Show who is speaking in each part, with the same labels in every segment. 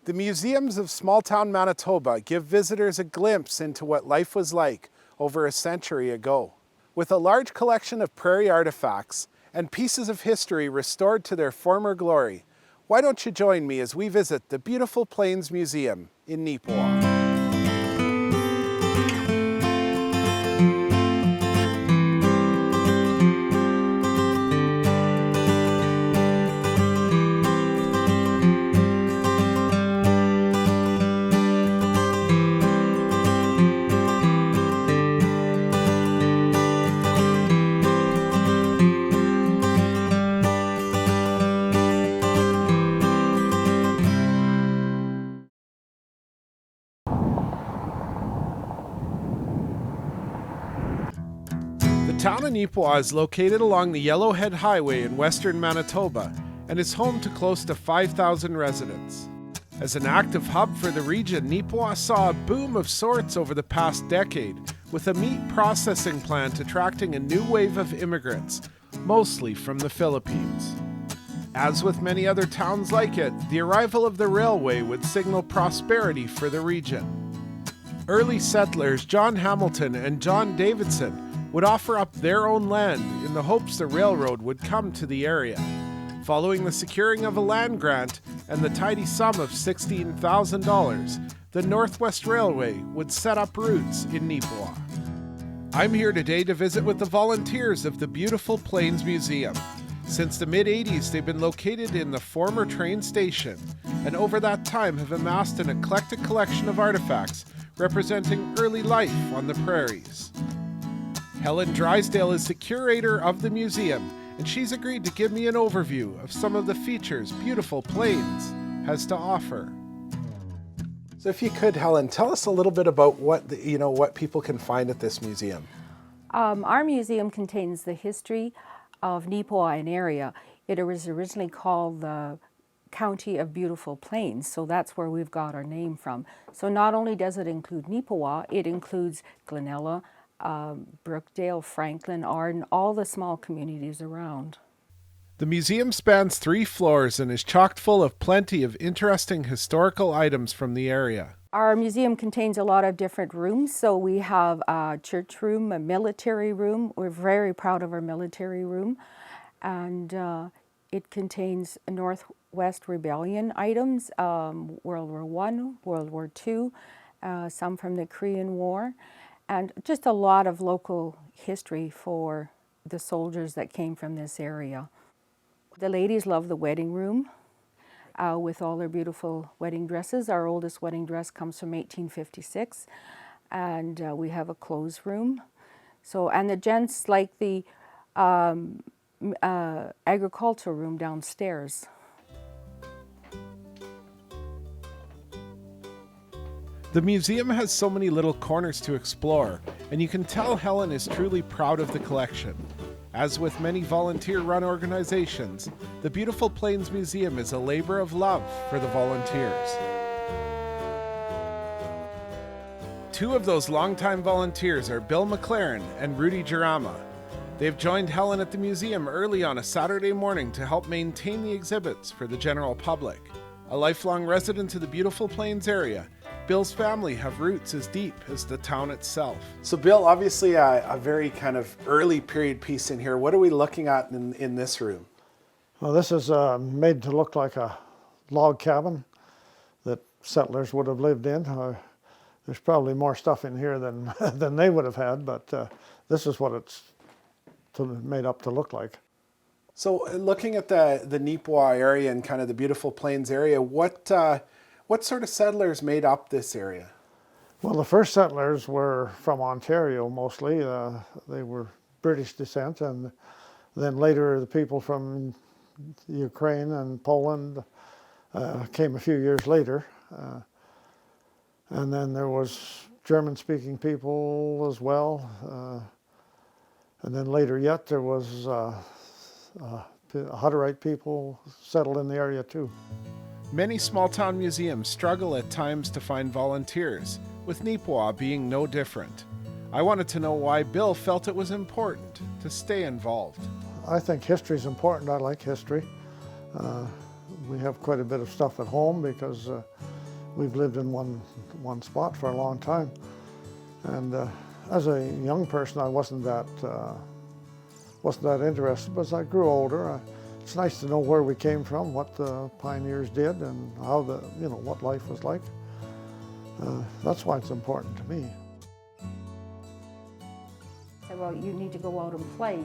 Speaker 1: The museums of small-town Manitoba give visitors a glimpse into what life was like over a century ago. With a large collection of prairie artifacts and pieces of history restored to their former glory, why don't you join me as we visit the Beautiful Plains Museum in Neepawa? The town of Neepawa is located along the Yellowhead Highway in western Manitoba and is home to close to 5,000 residents. As an active hub for the region, Neepawa saw a boom of sorts over the past decade, with a meat processing plant attracting a new wave of immigrants, mostly from the Philippines. As with many other towns like it, the arrival of the railway would signal prosperity for the region. Early settlers John Hamilton and John Davidson would offer up their own land in the hopes the railroad would come to the area. Following the securing of a land grant and the tidy sum of $16,000, the Northwest Railway would set up roots in Neepawa. I'm here today to visit with the volunteers of the Beautiful Plains Museum. Since the mid-80s, they've been located in the former train station, and over that time have amassed an eclectic collection of artifacts representing early life on the prairies. Helen Drysdale is the curator of the museum, and she's agreed to give me an overview of some of the features Beautiful Plains has to offer. So if you could, Helen, tell us a little bit about what people can find at this museum.
Speaker 2: Our museum contains the history of Neepawa and area. It was originally called the County of Beautiful Plains, so that's where we've got our name from. So not only does it include Neepawa, it includes Glenella, Brookdale, Franklin, Arden, all the small communities around.
Speaker 1: The museum spans 3 floors and is chock full of plenty of interesting historical items from the area.
Speaker 2: Our museum contains a lot of different rooms. So we have a church room, a military room. We're very proud of our military room. And it contains Northwest Rebellion items, World War I, World War II, some from the Korean War, and just a lot of local history for the soldiers that came from this area. The ladies love the wedding room with all their beautiful wedding dresses. Our oldest wedding dress comes from 1856, and we have a clothes room. So, and the gents like the agricultural room downstairs.
Speaker 1: The museum has so many little corners to explore, and you can tell Helen is truly proud of the collection. As with many volunteer-run organizations, the Beautiful Plains Museum is a labor of love for the volunteers. 2 of those longtime volunteers are Bill McLaren and Rudy Jarama. They've joined Helen at the museum early on a Saturday morning to help maintain the exhibits for the general public. A lifelong resident of the Beautiful Plains area, Bill's family have roots as deep as the town itself. So Bill, obviously a very kind of early period piece in here. What are we looking at in this room?
Speaker 3: Well, this is made to look like a log cabin that settlers would have lived in. There's probably more stuff in here than, than they would have had, but this is what it's made up to look like.
Speaker 1: So looking at the Neepawa area and kind of the Beautiful Plains area, what sort of settlers made up this area?
Speaker 3: Well, the first settlers were from Ontario mostly. They were British descent, and then later the people from Ukraine and Poland came a few years later. And then there was German-speaking people as well. And then later yet there was Hutterite people settled in the area too.
Speaker 1: Many small-town museums struggle at times to find volunteers, with Neepawa being no different. I wanted to know why Bill felt it was important to stay involved.
Speaker 3: I think history is important. I like history. We have quite a bit of stuff at home because we've lived in one spot for a long time. And as a young person, I wasn't that interested. But as I grew older, it's nice to know where we came from, what the pioneers did, and how what life was like. That's why it's important to me.
Speaker 2: Well, you need to go out and play,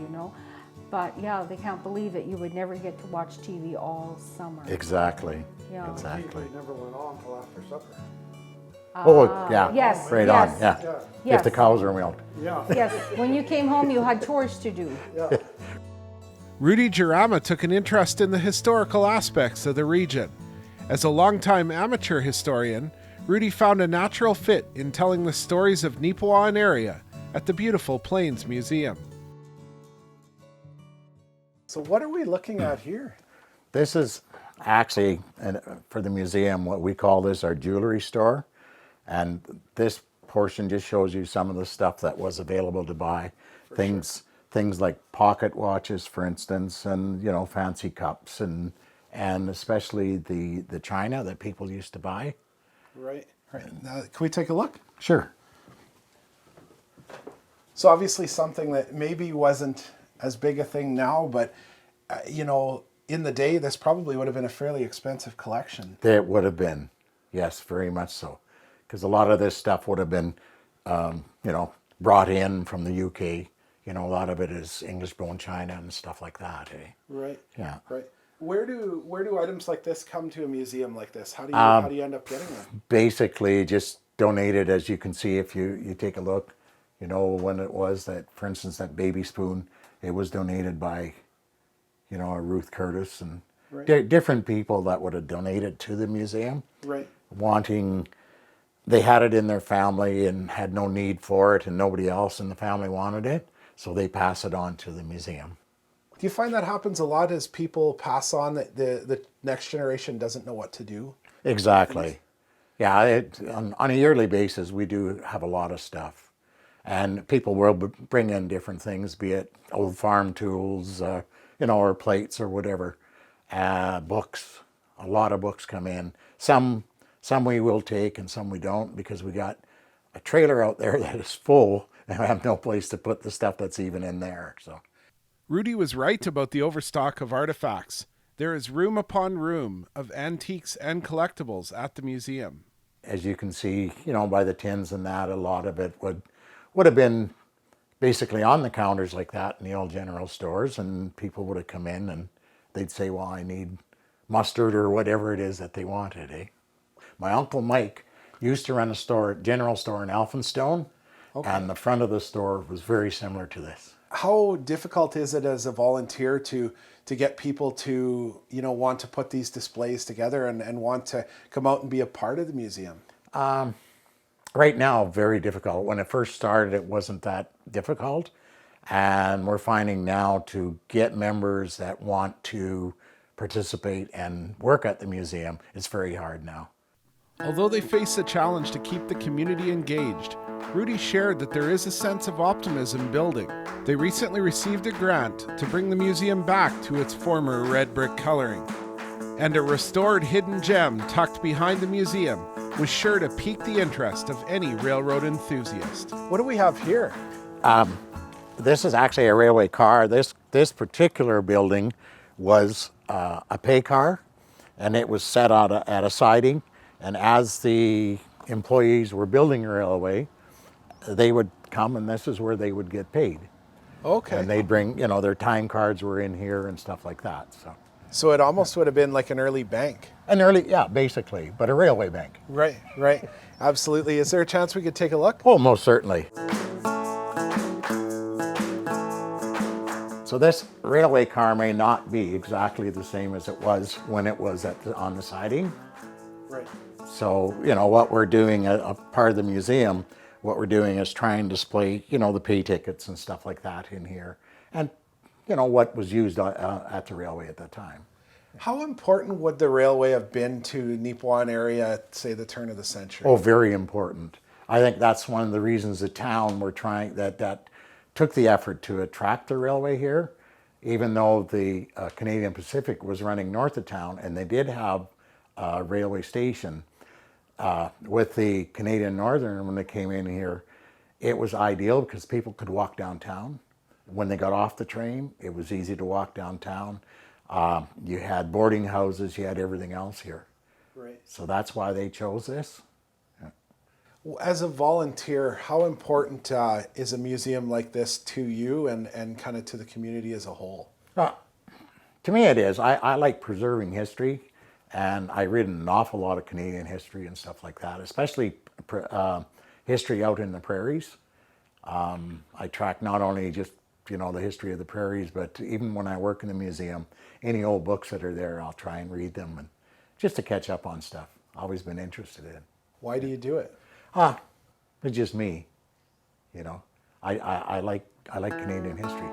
Speaker 2: But yeah, they can't believe it. You would never get to watch TV all summer.
Speaker 4: Exactly.
Speaker 2: Yeah.
Speaker 4: Exactly.
Speaker 3: It never went on until after supper.
Speaker 4: Oh, yeah.
Speaker 2: Yes,
Speaker 4: Right
Speaker 2: yes.
Speaker 4: on, yeah.
Speaker 2: Yes.
Speaker 4: If the cows are milked.
Speaker 3: Yeah.
Speaker 2: Yes, when you came home, you had chores to do.
Speaker 3: Yeah.
Speaker 1: Rudy Jarama took an interest in the historical aspects of the region. As a longtime amateur historian, Rudy found a natural fit in telling the stories of Neepawa and area at the beautiful Plains Museum.
Speaker 5: So what are we looking at here?
Speaker 4: This is actually, for the museum, what we call this our jewelry store. And this portion just shows you some of the stuff that was available to buy. Things like pocket watches, for instance, and fancy cups, and especially the china that people used to buy.
Speaker 5: Right. Now, can we take a look?
Speaker 4: Sure.
Speaker 5: So obviously something that maybe wasn't as big a thing now, but in the day, this probably would have been a fairly expensive collection.
Speaker 4: It would have been, yes, very much so, because a lot of this stuff would have been, brought in from the UK. A lot of it is English bone china and stuff like that. Eh?
Speaker 5: Right.
Speaker 4: Yeah.
Speaker 5: Right. Where do items like this come to a museum like this? How do you end up getting them?
Speaker 4: Basically, just donated, as you can see if you take a look. When it was that, for instance, that baby spoon, it was donated by, a Ruth Curtis and
Speaker 5: Right.
Speaker 4: different people that would have donated to the museum.
Speaker 5: Right.
Speaker 4: They had it in their family and had no need for it, and nobody else in the family wanted it, so they pass it on to the museum.
Speaker 5: Do you find that happens a lot as people pass on, that the next generation doesn't know what to do?
Speaker 4: Exactly. Yeah, on a yearly basis, we do have a lot of stuff. And people will bring in different things, be it old farm tools, or plates or whatever. Books, a lot of books come in. Some we will take and some we don't, because we got a trailer out there that is full and I have no place to put the stuff that's even in there. So
Speaker 1: Rudy was right about the overstock of artifacts. There is room upon room of antiques and collectibles at the museum.
Speaker 4: as you can see, by the tins and that, a lot of it would have been basically on the counters like that in the old general stores, and people would have come in and they'd say, well, I need mustard or whatever it is that they wanted, eh? My Uncle Mike used to run a general store in Elphinstone, and the front of the store was very similar to this.
Speaker 5: How difficult is it as a volunteer to get people to, want to put these displays together and want to come out and be a part of the museum?
Speaker 4: Right now, very difficult. When it first started, it wasn't that difficult. And we're finding now to get members that want to participate and work at the museum, it's very hard now.
Speaker 1: Although they face a challenge to keep the community engaged, Rudy shared that there is a sense of optimism building. They recently received a grant to bring the museum back to its former red brick coloring. And a restored hidden gem tucked behind the museum was sure to pique the interest of any railroad enthusiast.
Speaker 5: What do we have here?
Speaker 4: This is actually a railway car. This particular building was a pay car, and it was set out at a siding. And as the employees were building a railway, they would come, and this is where they would get paid.
Speaker 5: Okay.
Speaker 4: And they'd bring, their time cards were in here and stuff like that.
Speaker 5: So it almost would have been like an early bank.
Speaker 4: Basically, but a railway bank.
Speaker 5: Right. Absolutely. Is there a chance we could take a look?
Speaker 4: Oh, most certainly. So this railway car may not be exactly the same as it was when it was on the siding.
Speaker 5: Right.
Speaker 4: So, what we're doing, a part of the museum, what we're doing is trying to display, the pay tickets and stuff like that in here. And, what was used at the railway at that time.
Speaker 5: How important would the railway have been to Neepawa area at, say, the turn of the century?
Speaker 4: Oh, very important. I think that's one of the reasons the town were trying, that took the effort to attract the railway here, even though the Canadian Pacific was running north of town and they did have a railway station. with the Canadian Northern, when they came in here, it was ideal because people could walk downtown. When they got off the train, it was easy to walk downtown. You had boarding houses, you had everything else here.
Speaker 5: Right.
Speaker 4: So that's why they chose this.
Speaker 5: As a volunteer, how important is a museum like this to you and kind of to the community as a whole?
Speaker 4: To me, it is. I like preserving history, and I read an awful lot of Canadian history and stuff like that, especially history out in the prairies. I track not only just the history of the prairies, but even when I work in the museum, any old books that are there, I'll try and read them, and just to catch up on stuff. Always been interested in.
Speaker 5: Why do you do it?
Speaker 4: It's just me. I like Canadian history.